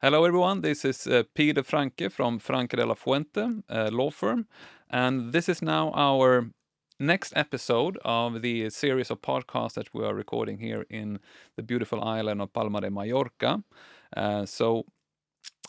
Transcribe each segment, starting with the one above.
Hello, everyone. This is Peter Franke from Franke de la Fuente Law Firm. And this is now our next episode of the series of podcasts that we are recording here in the beautiful island of Palma de Mallorca. So,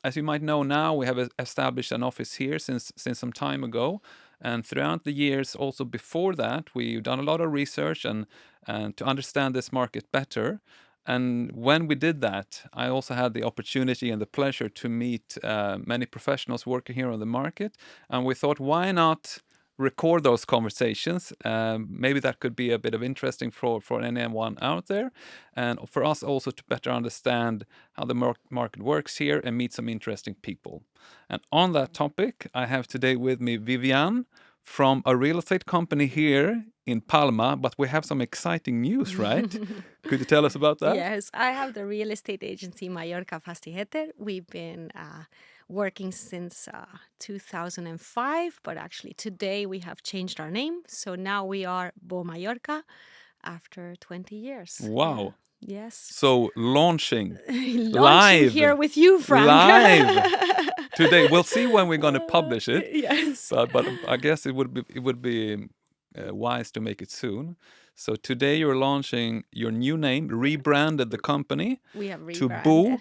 as you might know now, we have established an office here since some time ago. And throughout the years, also before that, we've done a lot of research and to understand this market better. And when we did that, I also had the opportunity and the pleasure to meet many professionals working here on the market. And we thought, why not record those conversations? Maybe that could be a bit of interesting for anyone out there. And for us also to better understand how the market works here and meet some interesting people. And on that topic, I have today with me Vivian from a real estate company here in Palma, but we have some exciting news, right? Could you tell us about that? Yes, I have the real estate agency Mallorca Fastigheter. We've been working since 2005, but actually today we have changed our name. So now we are Bo Mallorca after 20 years. Wow. Yeah. Yes. So launching Launching live, here with you, Frank. live today. We'll see when we're going to publish it. Yes. But I guess it would be wise to make it soon. So today you're launching your new name, rebranded the company We have to rebranded. Boo.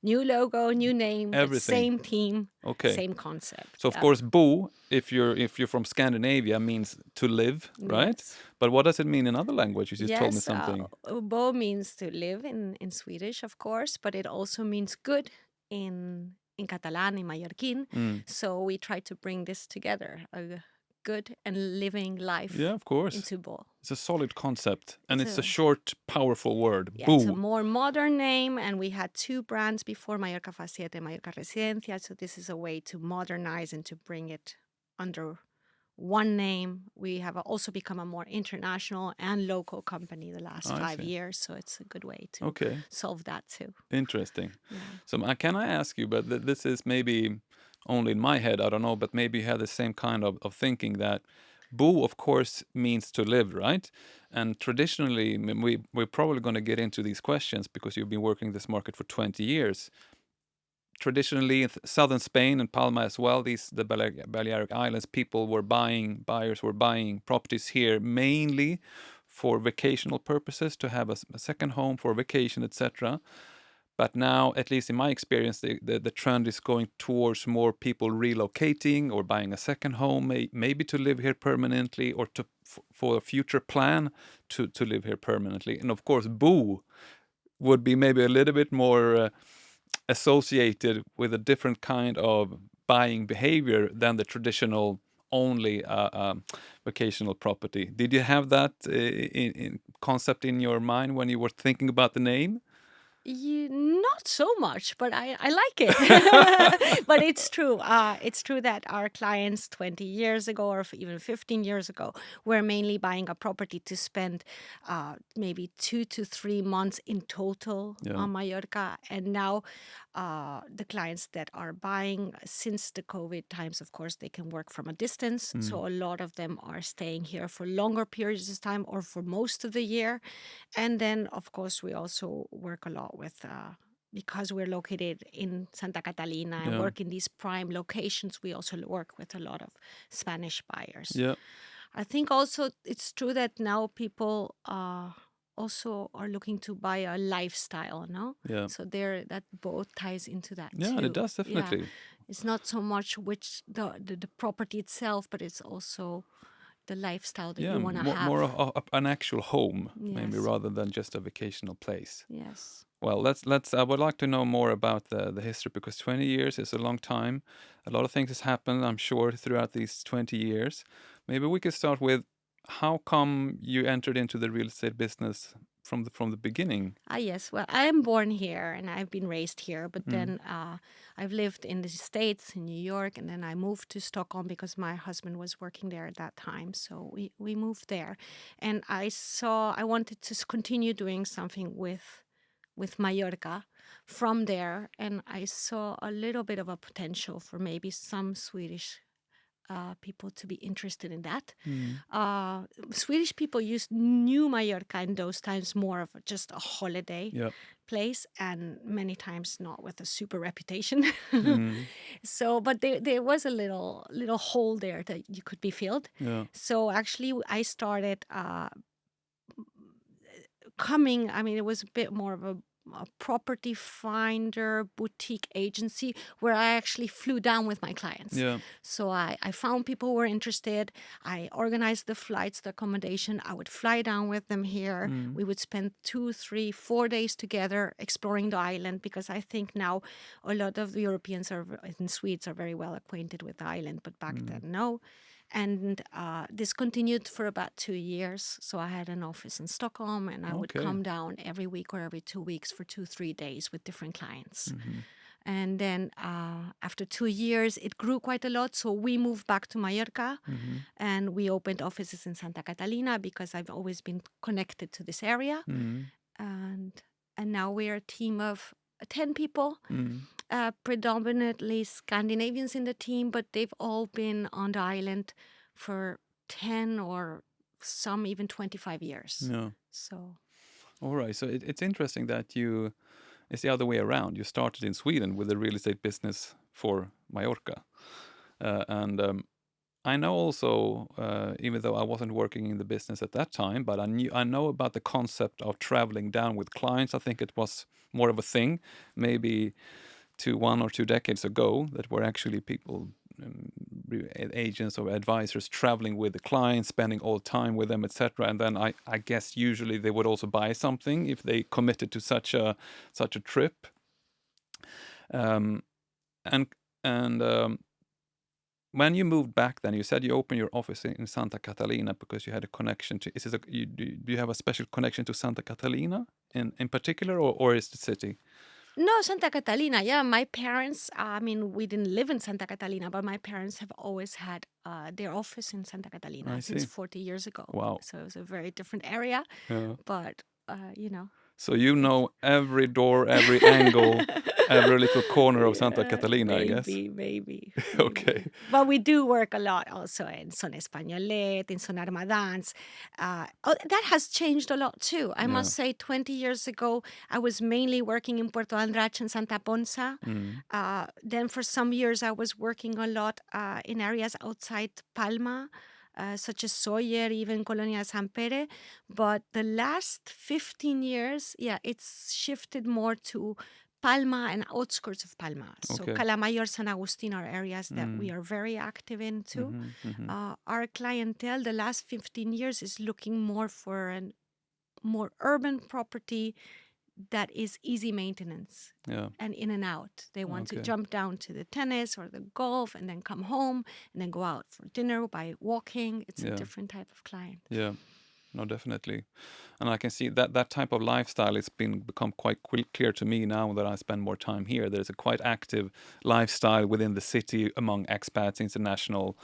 New logo, new name, but Everything. same team, Okay. same concept. So of course, Bo, if you're from Scandinavia, means to live, right? Yes. But what does it mean in other languages? You just told me Yes, something. Bo means to live in Swedish, of course, but it also means good in Catalan, in Mallorquín. So we try to bring this together, a good and living life Yeah, of course. into Bo. It's a solid concept, and it's a a- short, powerful word. Yeah, Boo. it's a more modern name, and we had two brands before, Mallorca Fastigheter and Mallorca Residencia. So this is a way to modernize and to bring it under one name. We have also become a more international and local company the last I 5 see. years, so it's a good way to Okay, solve that too. interesting. Yeah. So can I ask you, but this is maybe only in my head, I don't know, but maybe you had the same kind of thinking that Bo, of course, means to live, right? And traditionally, we're probably going to get into these questions because you've been working this market for 20 years. Traditionally, in southern Spain and Palma as well, the Balearic Islands, buyers were buying properties here mainly for vacational purposes, to have a second home for vacation, etc. But now, at least in my experience, the trend is going towards more people relocating or buying a second home, maybe to live here permanently, or for a future plan to live here permanently. And of course, Boo would be maybe a little bit more associated with a different kind of buying behavior than the traditional only vacational property. Did you have that in concept in your mind when you were thinking about the name? Not so much, but I like it. But it's true. It's true that our clients 20 years ago or even 15 years ago were mainly buying a property to spend maybe 2 to 3 months in total Yeah. on Mallorca. And now the clients that are buying since the COVID times, of course, they can work from a distance. So a lot of them are staying here for longer periods of time or for most of the year. And then, of course, we also work a lot with, because we're located in Santa Catalina and Yeah. work in these prime locations, we also work with a lot of Spanish buyers. Yeah. I think also it's true that now people also are looking to buy a lifestyle, no? Yeah. So that both ties into that Yeah, too. it does definitely. Yeah. It's not so much which the property itself, but it's also the lifestyle that you want to have. More of an actual home, maybe Yes. rather than just a vacational place. Yes. Well, let's. I would like to know more about the history, because 20 years is a long time. A lot of things has happened, I'm sure, throughout these 20 years. Maybe we could start with, how come you entered into the real estate business from the beginning? Yes. Well, I'm born here and I've been raised here, but then I've lived in the States, in New York, and then I moved to Stockholm because my husband was working there at that time. So we moved there, and I wanted to continue doing something with Mallorca from there, and I saw a little bit of a potential for maybe some Swedish people to be interested in that. Mm. Swedish people knew Mallorca in those times more of just a holiday Yeah. place, and many times not with a super reputation. Mm. So, but there was a little hole there that you could be filled. Yeah. So actually, I started coming. I mean, it was a bit more of a property finder boutique agency where I actually flew down with my clients. Yeah. So I found people who were interested. I organized the flights, the accommodation. I would fly down with them here. Mm. We would spend 2, 3, 4 days together exploring the island, because I think now a lot of the Europeans and Swedes are very well acquainted with the island, but back then, no. And this continued for about 2 years. So I had an office in Stockholm, and I would Okay. come down every week or every 2 weeks for 2, 3 days with different clients. Mm-hmm. And then after 2 years, it grew quite a lot. So we moved back to Mallorca, Mm-hmm. and we opened offices in Santa Catalina because I've always been connected to this area. Mm-hmm. And now we're a team of 10 people. Mm. Predominantly Scandinavians in the team, but they've all been on the island for 10 or some even 25 years. Yeah. So, All right. So it's interesting that it's the other way around. You started in Sweden with a real estate business for Mallorca. And I know also, even though I wasn't working in the business at that time, but I know about the concept of traveling down with clients. I think it was more of a thing, maybe 1 or 2 decades ago, that were actually people, agents or advisors traveling with the clients, spending all time with them, etc. And then I guess usually they would also buy something if they committed to such a trip. Um, and and when you moved back, then you said you opened your office in Santa Catalina because you had a connection to. Do you have a special connection to Santa Catalina in particular, or is the city? no, Santa Catalina. Yeah, my parents, I mean, we didn't live in Santa Catalina, but my parents have always had their office in Santa I Catalina since see. 40 years ago. Wow. So it was a very different area, Yeah. but, you know. So you It's know every door, every angle, every little corner of Santa yeah, Catalina, I guess. maybe. Okay. But we do work a lot also in Son Españolet, in Son Armadans. That has changed a lot too. I Yeah. must say, 20 years ago, I was mainly working in Puerto Andratx and Santa Ponsa. Mm. Then for some years, I was working a lot in areas outside Palma, such as Sawyer, even Colonia San Pere. But the last 15 years, yeah, it's shifted more to Palma and outskirts of Palma. So Okay. Calamayor, San Agustin are areas that we Mm. are very active in too. Mm-hmm. Mm-hmm. Our clientele the last 15 years is looking more for a more urban property that is easy maintenance Yeah. and in and out. They want to Okay. jump down to the tennis or the golf and then come home and then go out for dinner by walking. It's a Yeah. different type of client. Yeah. No, definitely. And I can see that type of lifestyle has become quite clear to me now that I spend more time here. There's a quite active lifestyle within the city among expats, international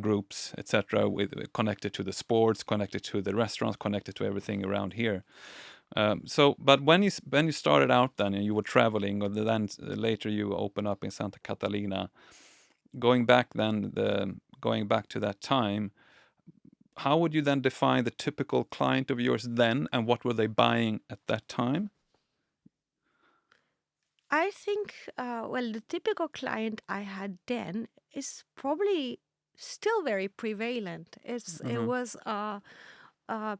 groups, etc., with connected to the sports, connected to the restaurants, connected to everything around here. But when you started out then and you were traveling, or then later you open up in Santa Catalina, going back to that time, how would you then define the typical client of yours then, and what were they buying at that time? I think, well, the typical client I had then is probably still very prevalent. It Uh-huh. was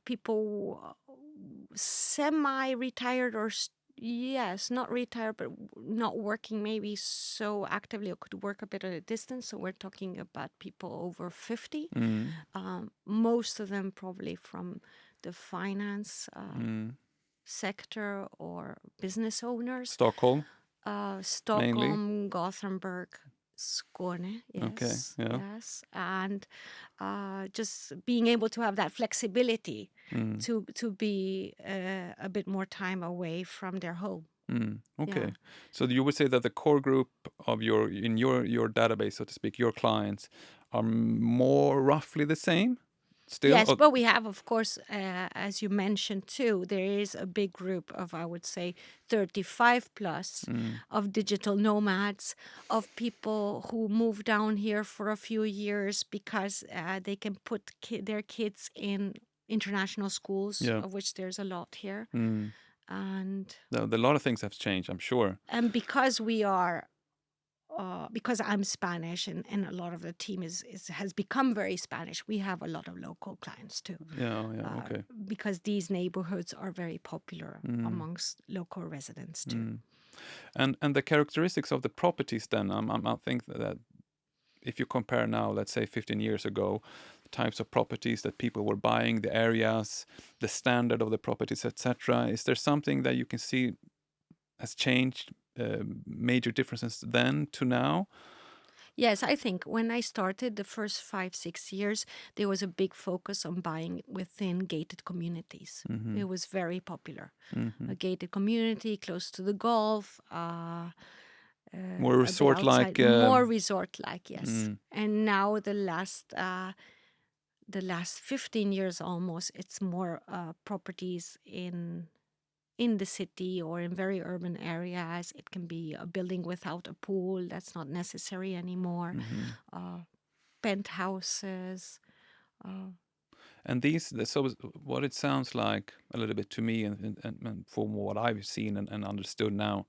people semi-retired or yes, not retired, but not working maybe so actively or could work a bit at a distance. So we're talking about people over 50. Mm. Most of them probably from the finance Mm. sector or business owners. Stockholm mainly. Stockholm, Gothenburg, Skåne, Okay. Yeah. yes, and just being able to have that flexibility Mm. to be a bit more time away from their home. Mm. Okay. Yeah. So you would say that the core group of your database, so to speak, your clients are more roughly the same, still? Yes, but we have, of course, as you mentioned too, there is a big group of, I would say, 35 plus of digital nomads, of people who move down here for a few years because they can put their kids in international schools, Yeah. of which there's a lot here. And A lot of things have changed, I'm sure. because we are because I'm Spanish and a lot of the team has become very Spanish, we have a lot of local clients too. Yeah, okay. Because these neighborhoods are very popular amongst local residents too. And the characteristics of the properties then, I think that if you compare now, let's say 15 years ago, the types of properties that people were buying, the areas, the standard of the properties, etc., is there something that you can see has changed, major differences then to now? Yes, I think when I started the first 5, 6 years, there was a big focus on buying within gated communities. It was very popular. A gated community close to the Gulf, More a bit resort outside, like. more resort-like, yes. And now the last 15 years almost, it's more properties in the city or in very urban areas. It can be a building without a pool. That's not necessary anymore. Penthouses. And these, so what it sounds like a little bit to me, and from what I've seen and understood now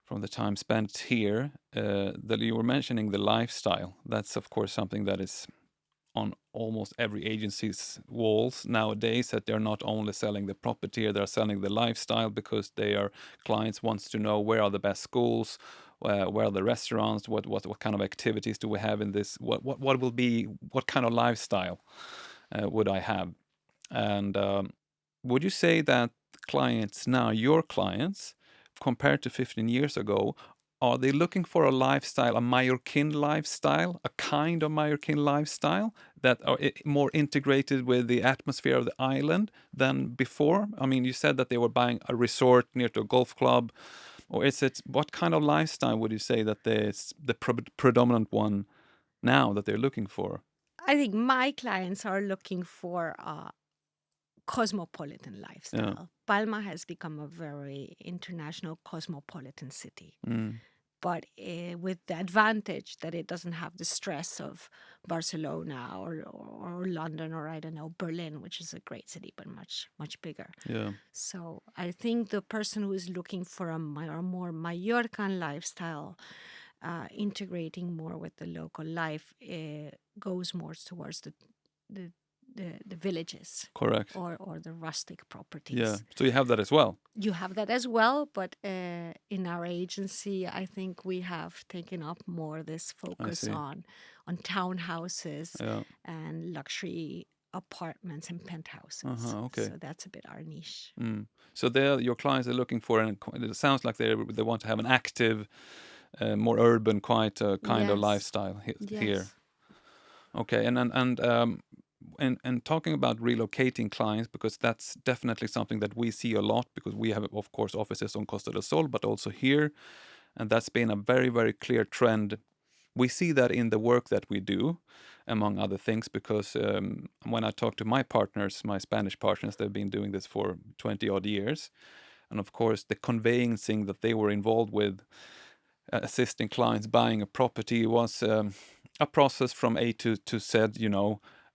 from the time spent here, that you were mentioning the lifestyle. That's of course something that is on almost every agency's walls nowadays, that they're not only selling the property, they're selling the lifestyle, because their clients wants to know where are the best schools, where are the restaurants, what kind of activities do we have in this, what will be, what kind of lifestyle would I have. And would you say that clients now, your clients, compared to 15 years ago, are they looking for a lifestyle, a Mallorquín lifestyle, a kind of Mallorquín lifestyle that are more integrated with the atmosphere of the island than before? I mean, you said that they were buying a resort near to a golf club, or is it, what kind of lifestyle would you say that is the predominant one now that they're looking for? I think my clients are looking for a cosmopolitan Yeah. lifestyle. Palma has become a very international cosmopolitan city. But with the advantage that it doesn't have the stress of Barcelona or London, or I don't know, Berlin, which is a great city but much bigger. Yeah. So I think the person who is looking for a more Mallorcan lifestyle, integrating more with the local life, goes more towards the the villages Correct. or the rustic properties. Yeah. So you have that as well. You have that as well, but in our agency, I think we have taken up more this focus see. on townhouses Yeah. and luxury apartments and penthouses. Okay. So that's a bit our niche. So your clients are looking for, and it sounds like they want to have an active, more urban, quite kind of Yes. lifestyle here. Yes. Okay, and talking about relocating clients, because that's definitely something that we see a lot, because we have, of course, offices on Costa del Sol, but also here, and that's been a very, very clear trend. We see that in the work that we do, among other things, because when I talk to my partners, my Spanish partners, they've been doing this for 20 odd years. And of course, the conveyancing that they were involved with, assisting clients buying a property, was a process from A to Z,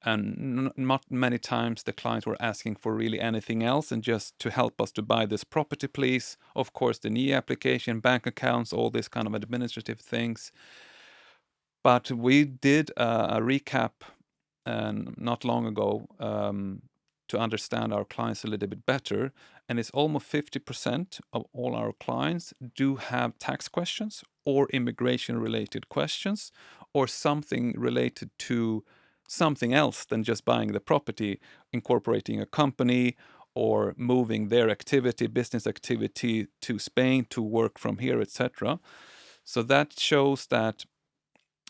and not many times the clients were asking for really anything else and just to help us to buy this property, please. Of course, the NIE application, bank accounts, all these kind of administrative things. But we did a recap not long ago, to understand our clients a little bit better. And it's almost 50% of all our clients do have tax questions or immigration related questions, or something related to something else than just buying the property, incorporating a company or moving their activity, business activity, to Spain to work from here, etc. So that shows that,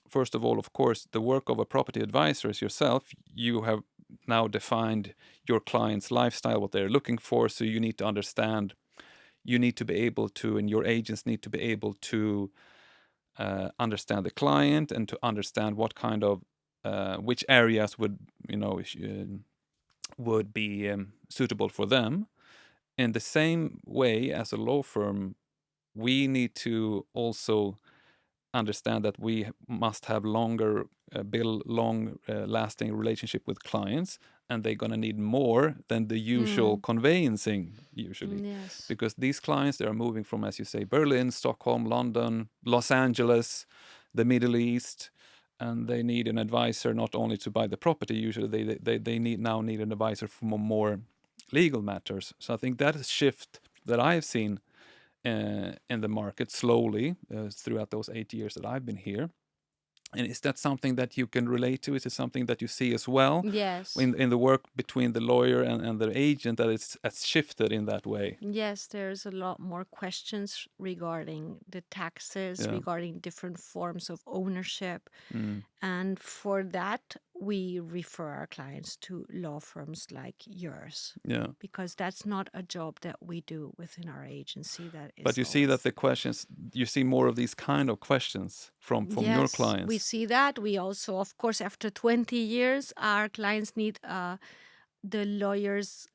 first of all, of course, the work of a property advisor is yourself. You have now defined your client's lifestyle, what they're looking for. So you need to understand, you need to be able to, and your agents need to be able to understand the client and to understand what kind of which areas would would be suitable for them. In the same way, as a law firm, we need to also understand that we must have build long lasting relationship with clients, and they're going to need more than the usual conveyancing usually, Yes. because these clients, they are moving from, as you say, Berlin, Stockholm, London, Los Angeles, the Middle East, and they need an advisor not only to buy the property. Usually they need an advisor for more legal matters. So I think that is a shift that I've seen in the market slowly throughout those 8 years that I've been here. And is that something that you can relate to? Is it something that you see as well Yes. in the work between the lawyer and the agent, that it's shifted in that way? Yes, there's a lot more questions regarding the taxes, Yeah. regarding different forms of ownership. Mm. And for that, we refer our clients to law firms like yours, Yeah. because that's not a job that we do within our agency. That But is you see that always. the questions, you see more of these kind of questions from your Yes, we clients. see that. We also, of course, after 20 years, our clients need the lawyers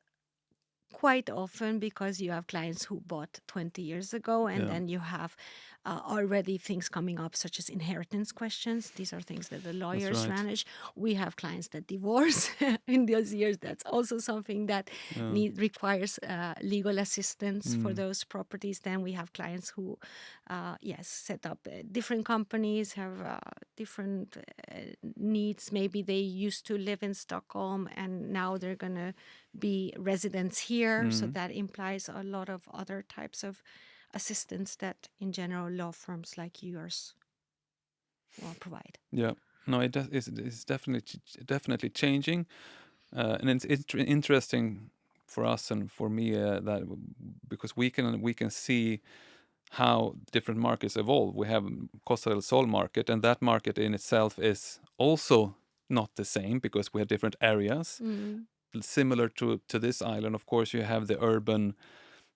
quite often, because you have clients who bought 20 years ago, and Yeah. then you have already things coming up such as inheritance questions. These are things that the That's lawyers right. manage. We have clients that divorce in those years. That's also something that Yeah. requires legal assistance for Mm. those properties. Then we have clients who, yes, set up different companies, have different needs. Maybe they used to live in Stockholm and now they're going to be residents here. So Mm. that implies a lot of other types of assistance that, in general, law firms like yours will provide. Yeah. No, it does. It's definitely changing, and it's interesting for us and for me that because we can see how different markets evolve. We have Costa del Sol market, and that market in itself is also not the same because we have different areas. Mm. Similar to this island, of course, you have the urban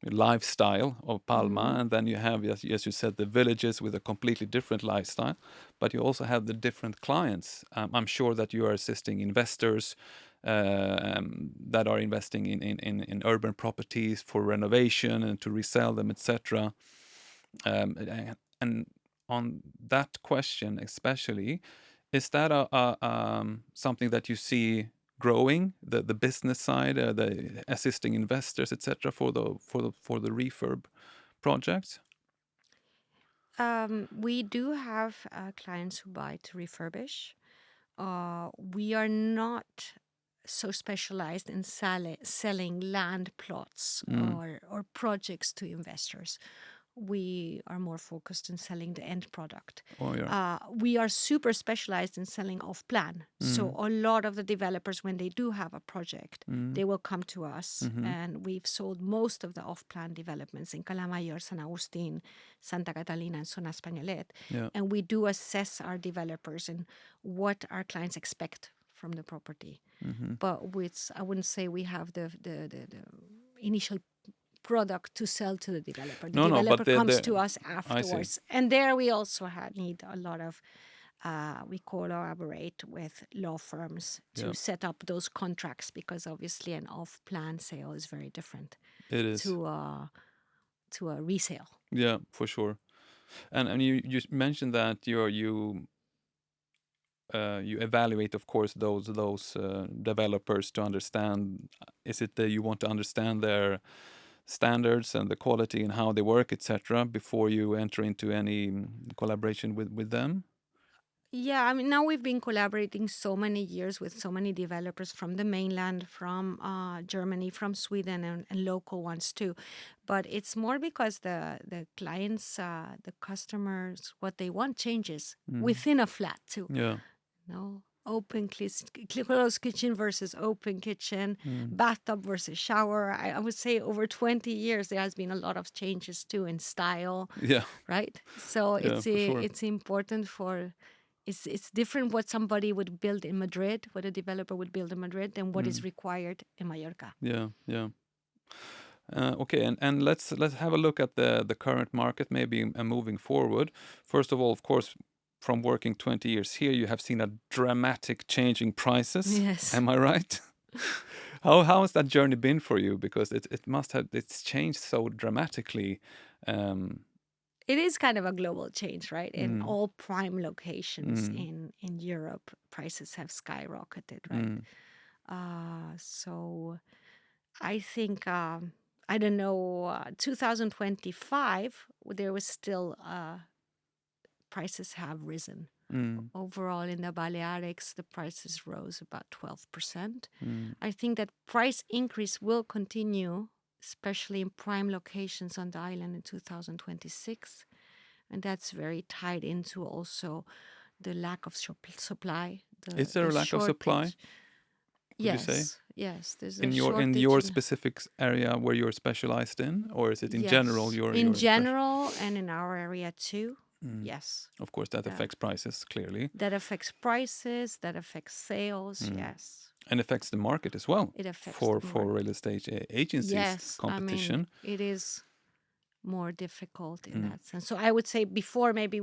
lifestyle of Palma, Mm. and then you have, as you said, the villages with a completely different lifestyle. But you also have the different clients. I'm sure that you are assisting investors that are investing in urban properties for renovation and to resell them, etc. And on that question especially, is that something that you see growing, the business side, the assisting investors, etc., for the refurb projects? We do have clients who buy to refurbish. We are not so specialized in selling land plots Mm. or projects to investors. We are more focused on selling the end product. Oh yeah. We are super specialized in selling off plan. So Mm. a lot of the developers, when they do have a project, Mm. they will come to us. Mm-hmm. And we've sold most of the off plan developments in Calamayor, San Agustin, Santa Catalina, and Zona Españolet. Yeah. And we do assess our developers and what our clients expect from the property. Mm-hmm. But I wouldn't say we have the initial product to sell to the developer. The No, but developer comes to the us I see. afterwards. And there we also need a lot of, we collaborate with law firms Yeah, to set up those contracts, because obviously an off-plan sale is very different it is. to a resale. Yeah, for sure. And you mentioned that you evaluate, of course, those developers to understand. Is it that you want to understand their standards and the quality and how they work, etc., before you enter into any collaboration with them? Yeah, I mean, now we've been collaborating so many years with so many developers from the mainland, from Germany, from Sweden, and local ones too. But it's more because the clients, the customers, what they want changes Mm. within a flat too. Yeah. No, open closed kitchen versus open kitchen, Mm. bathtub versus shower. I would say over 20 years there has been a lot of changes too in style, Yeah. right? So Yeah, for sure. it's important for, it's different what somebody would build in Madrid, what a developer would build in Madrid, than what is Mm. required in Mallorca. Yeah. Yeah. Okay, and let's have a look at the current market, maybe moving forward. First of all, of course, from working 20 years here, you have seen a dramatic change in prices. Yes. Am I right? How has that journey been for you? Because it's changed so dramatically. Um, It is kind of a global change, right? In mm, all prime locations mm, in Europe, prices have skyrocketed, right? mm, So I think I don't know. 2025, there was still prices have risen. mm, Overall, in the Balearics, the prices rose about 12%. mm, I think that price increase will continue, especially in prime locations on the island in 2026. And that's very tied into also the lack of supply, is there the a lack of supply? shortage. Would you say Yes, there's a in shortage your in. specific area where you're specialized in, or is it in general Yes, in your impression? general and in our area too. Mm. Yes, Of course, that uh, affects prices clearly, that affects prices, that affects sales. mm. Yes, and affects the market as well it affects the for real market. estate agencies Yes, I mean, competition. it is more difficult in Mm. that sense. So I would say before maybe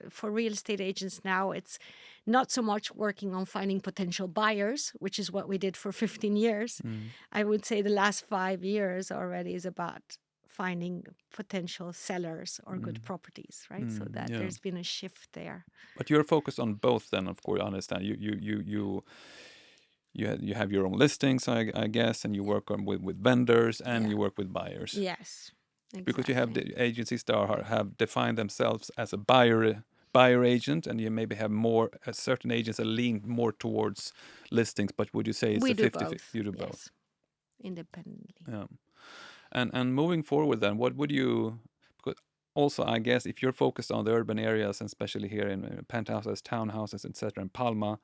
for real estate agents now it's not so much working on finding potential buyers, which is what we did for 15 years. Mm. I would say the last 5 years already is about finding potential sellers or good Mm. properties, right? So Mm. that Yeah, there's been a shift there. but you're focused on both. Then, of course, I understand. You have your own listings, I guess, and you work on with vendors and Yeah. you work with buyers Yes. because you have Exactly. the agencies that have defined themselves as a buyer agent, and you maybe have more certain agents that lean more towards listings. But would you say it's We a do 50? both. You do both. Yes. Independently. Yeah. And moving forward, then, what would you? Because also, I guess if you're focused on the urban areas, and especially here in penthouses, townhouses, etc., in Palma,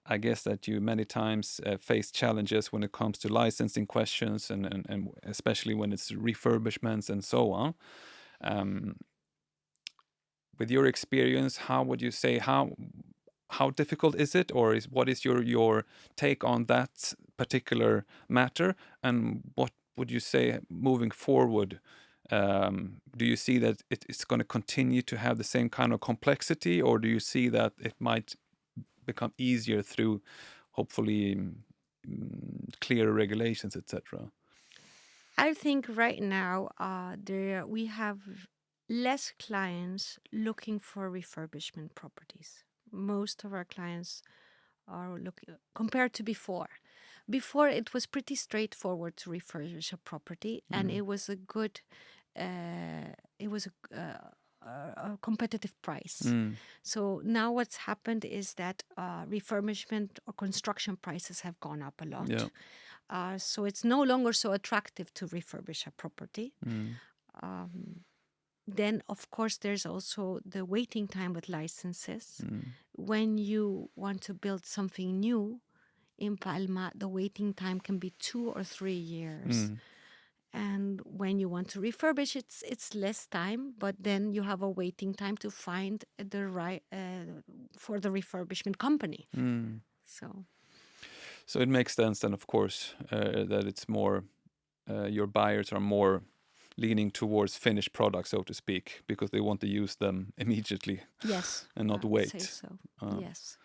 I guess that you many times face challenges when it comes to licensing questions, and especially when it's refurbishments and so on. Um, with your experience, how would you say how difficult is it, or what is your take on that particular matter, and what would you say moving forward? Do you see that it's going to continue to have the same kind of complexity, or do you see that it might become easier through hopefully clearer regulations, etc.? I think right now there we have less clients looking for refurbishment properties. Most of our clients are looking compared to before. Before it was pretty straightforward to refurbish a property, and Mm, it was a good, it was a competitive price. mm, So now what's happened is that refurbishment or construction prices have gone up a yeah. lot. So it's no longer so attractive to refurbish a property. Mm, Then, of course, there's also the waiting time with licenses. mm, When you want to build something new in Palma, the waiting time can be 2 or 3 years. mm, And when you want to refurbish, it's less time, but then you have a waiting time to find the right for the refurbishment company. mm. So So it makes sense then, of course, that it's more your buyers are more leaning towards finished products, so to speak, because they want to use them immediately yes, and I not would say wait. so. Uh, Yes,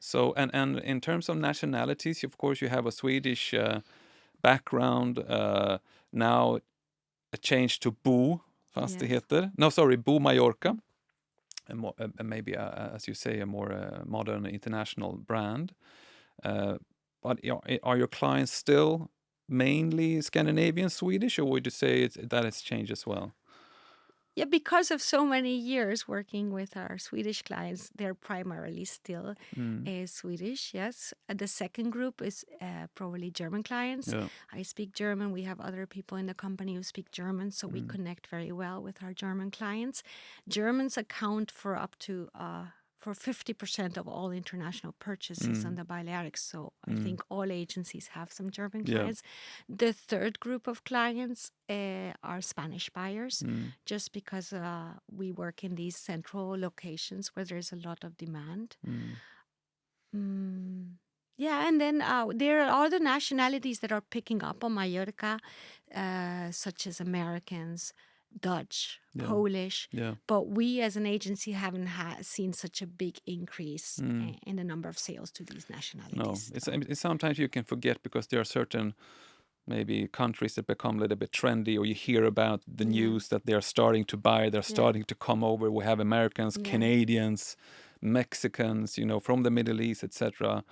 so and in terms of nationalities, of course, you have a Swedish background. Now a change to Bo yes. Fastigheter. No, sorry, Bo Mallorca. Maybe, as you say, a more modern international brand. But are your clients still mainly Scandinavian, Swedish, or would you say that has changed as well? Yeah, because of so many years working with our Swedish clients, they're primarily still Mm, Swedish, yes. The second group is probably German clients. yeah. I speak German. We have other people in the company who speak German, so we Mm, connect very well with our German clients. Germans account for up to for 50% of all international purchases on mm, the Balearics. So I mm, think all agencies have some German yeah. clients. The third group of clients are Spanish buyers, Mm, just because we work in these central locations where there's a lot of demand. mm, Mm, yeah, and then there are other nationalities that are picking up on Mallorca, such as Americans, Dutch, Yeah. Polish, Yeah. but we as an agency haven't seen such a big increase Mm. in the number of sales to these No, nationalities. it's sometimes you can forget because there are certain maybe countries that become a little bit trendy, or you hear about the Yeah, news that they're starting to buy, they're yeah, starting to come over. We have Americans, yeah. Canadians, Mexicans, from the Middle East, etc.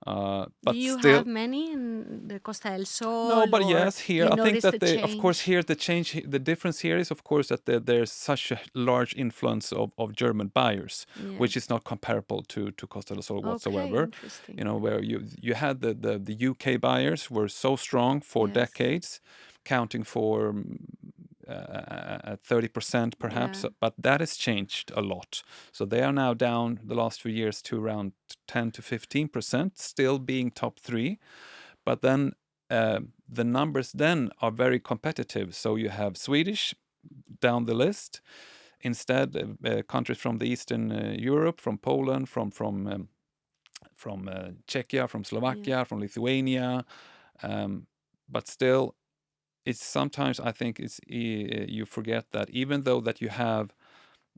Do But you still, have many in the Costa del no, Sol, but or yes, here you I think notice that the of course, change? here the change, the difference here is, of course, that there's such a large influence of German buyers, which is Yes. not comparable to Costa del Sol Okay, whatsoever. interesting. Where you had the UK buyers were so strong for Yes. decades, counting for 30% Yeah. perhaps, but that has changed a lot. So they are now down the last few years to around 10 to 15%, still being top three. But then the numbers then are very competitive. So you have Swedish down the list. Instead, countries from the Eastern Europe, from Poland, from Czechia, from Yeah. Slovakia, from Lithuania. But still, it's sometimes I think you forget that even though that you have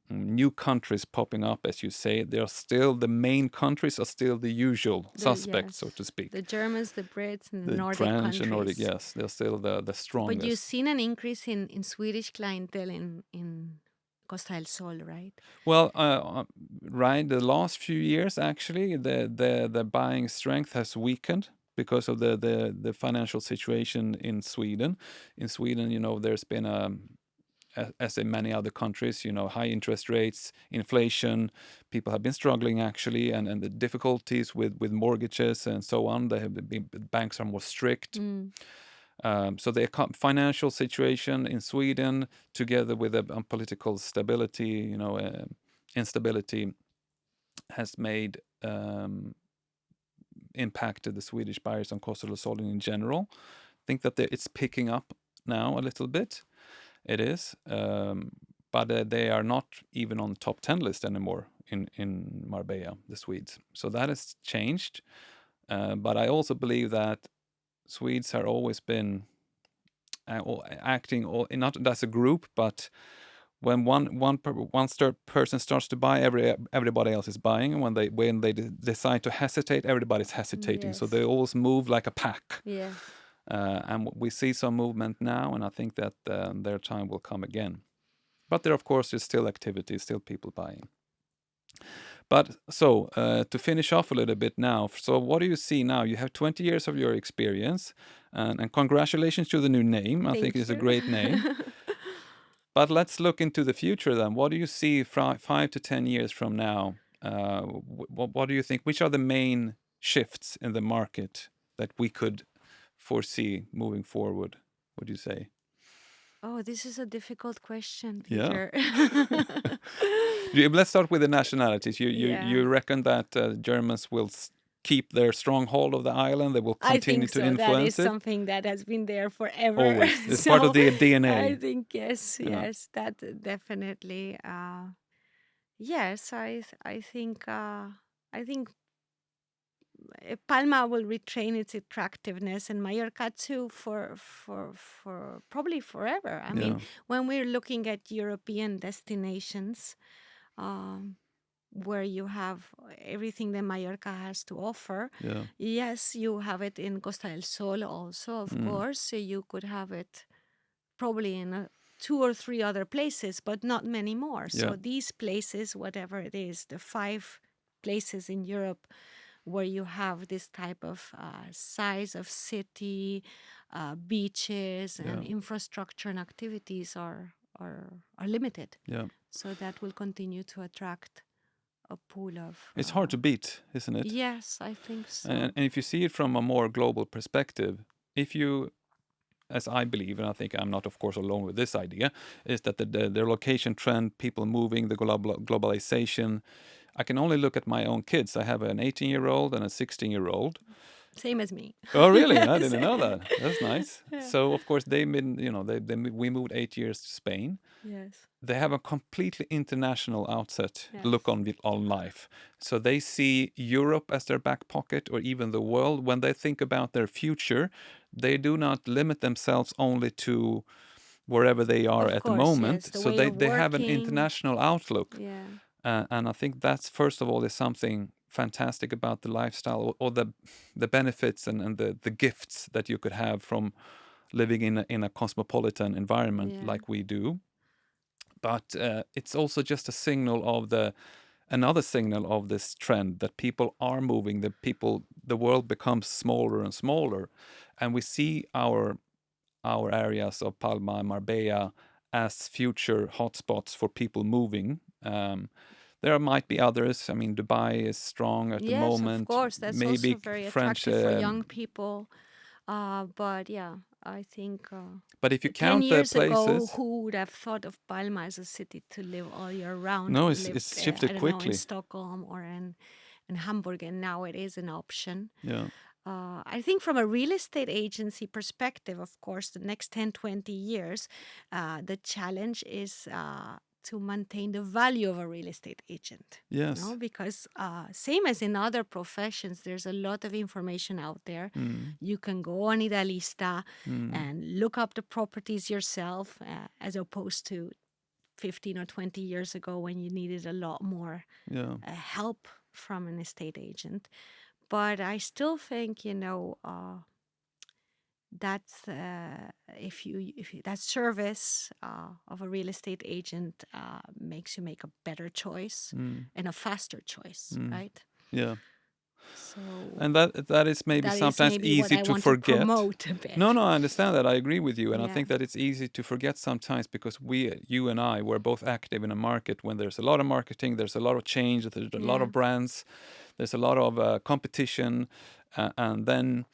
new countries popping up, as you say, they are still the main countries are still the usual suspects, so Yes. to speak. The Germans, the Brits, and the The Nordic French and Nordic, countries. yes, they're still the But you've strongest. seen an increase in Swedish clientele in Costa del Sol, right? Well, right, the last few years actually, the buying strength has weakened because of the financial situation in Sweden. In Sweden, there's been as in many other countries, high interest rates, inflation. People have been struggling actually, and the difficulties with mortgages and so on. Banks are more strict. Mm. So the financial situation in Sweden, together with the political stability, instability, has made impacted the Swedish buyers on Costa del Sol in general. I think that it's picking up now a little bit. It is, but they are not even on the top 10 list anymore in Marbella, the Swedes. So that has changed. But I also believe that Swedes have always been acting not as a group, but when one person starts to buy, everybody else is buying. And when they decide to hesitate, everybody's hesitating. So they Yes. always move like a pack. Yes. And we see some movement now, and I think that their time will come again. But there, of course, is still activity, still people buying. But so to finish off a little bit now, so what do you see now? You have 20 years of your experience, and congratulations to the new name. I think Thank it's a you. great name. But let's look into the future then. What do you see 5 to 10 years from now? What do you think? Which are the main shifts in the market that we could foresee moving forward? What do you say? Oh, this is a difficult question, Yeah. Peter. Let's start with the nationalities. You Yeah, reckon that Germans will keep their stronghold of the island? They will I continue think to so. That is influence it? something that has been there forever. Always. It's part of So the I DNA. think yes, Yeah. yes, that definitely. Yes, I think Palma will retain its attractiveness, and Mallorca too, for probably forever. I mean, Yeah. when we're looking at European destinations, um, where you have everything that Mallorca has to offer. Yeah. Yes, you have it in Costa del Sol also, of Mm. course. So you could have it probably in two or three other places, but not many more. Yeah. So these places, whatever it is, the 5 places in Europe where you have this type of size of city, beaches, and Yeah. infrastructure and activities are limited. Yeah. So that will continue to attract a pool of. It's hard to beat, isn't it? Yes, I think And, so. and if you see it from a more global perspective, if you, as I believe, and I think I'm not, of course, alone with this idea, is that the location trend, people moving, the globalization. I can only look at my own kids. I have an 18-year-old and a 16-year-old. Same as me. Oh, really? I Yes. didn't know that. That's nice. Yeah. So, of course, they've been, we moved 8 years to Spain. Yes. They have a completely international outset look Yes. on life. So they see Europe as their back pocket, or even the world. When they think about their future, they do not limit themselves only to wherever they are Of at the course, yes. moment. The So way of they have an working. international outlook. Yeah. And I think that's, first of all, is something fantastic about the lifestyle, or the benefits and the gifts that you could have from living in a cosmopolitan environment Yeah. like we do. But it's also just a signal of another signal of this trend that people are moving. The world becomes smaller and smaller, and we see our areas of Palma and Marbella as future hotspots for people moving. There might be others. I mean, Dubai is strong at the Yes, of moment. course. That's also Maybe very French. attractive for young people. But yeah, I think But if you 10 count the years ago, places, who would have thought of Palma as a city to live all year round, no, who lived, it's I shifted don't know, in quickly. Stockholm or in Hamburg, and now it is an option. Yeah. I think from a real estate agency perspective, of course, the next 10, 20 years, the challenge is to maintain the value of a real estate agent. Yes. No, because same as in other professions, there's a lot of information out there. Mm. You can go on Idealista Mm. and look up the properties yourself, as opposed to 15 or 20 years ago when you needed a lot more Yeah. help from an estate agent. But I still think, that's if you, that service of a real estate agent makes you make a better choice Mm. and a faster choice, Mm. right? Yeah. So And that is maybe that is sometimes maybe what easy I to want to forget. promote a No, bit. no, I understand that. I agree with you. And I Yeah. think that it's easy to forget sometimes because you and I, we're both active in a market when there's a lot of marketing, there's a lot of change, there's a lot Yeah. of brands, there's a lot of competition. And then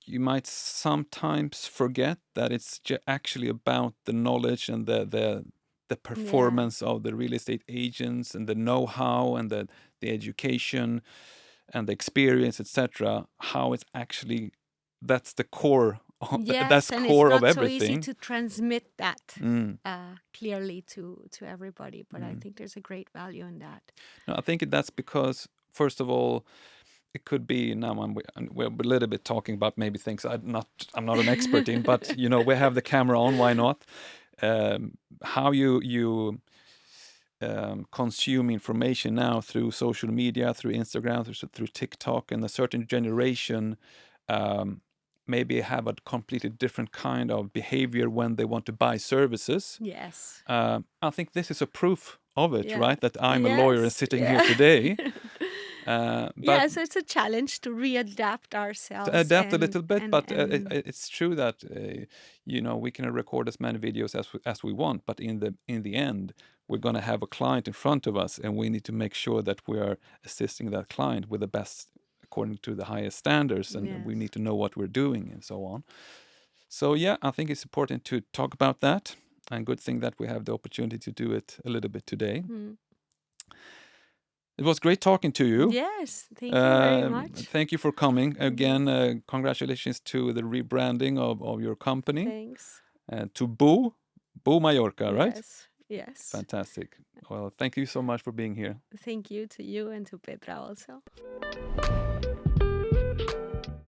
you might sometimes forget that it's actually about the knowledge and the Yeah. performance of the real estate agents and the know-how and the education and the experience, etc. How it's actually, that's the core. That's Yes, and it's core of not so easy everything. to transmit that Mm, clearly to everybody, but I mm. think there's a great value in that. No, I think that's because, first of all, it could be, now we're a little bit talking about maybe things I'm not an expert in, but we have the camera on, why not? How you consume information now through social media, through Instagram, through TikTok, and a certain generation maybe have a completely different kind of behavior when they want to buy services. Yes. I think this is a proof of it, Yeah. right? That I'm a lawyer and Yes. sitting here Yeah. today. But Yeah, so it's a challenge to readapt to ourselves adapt a and little bit, and but and it's true that we can record as many videos as we want, but in the end, we're going to have a client in front of us, and we need to make sure that we are assisting that client with the best, according to the highest standards, and we yes. need to know what we're doing and so on. So yeah, I think it's important to talk about that, and good thing that we have the opportunity to do it a little bit today. Mm. It was great talking to you. Yes, thank you very much. Thank you for coming again. Yes. Congratulations to the rebranding of your company, Thanks. to Bo Mallorca, right? Yes. Yes. Fantastic. Well, thank you so much for being here. Thank you to you and to Petra also.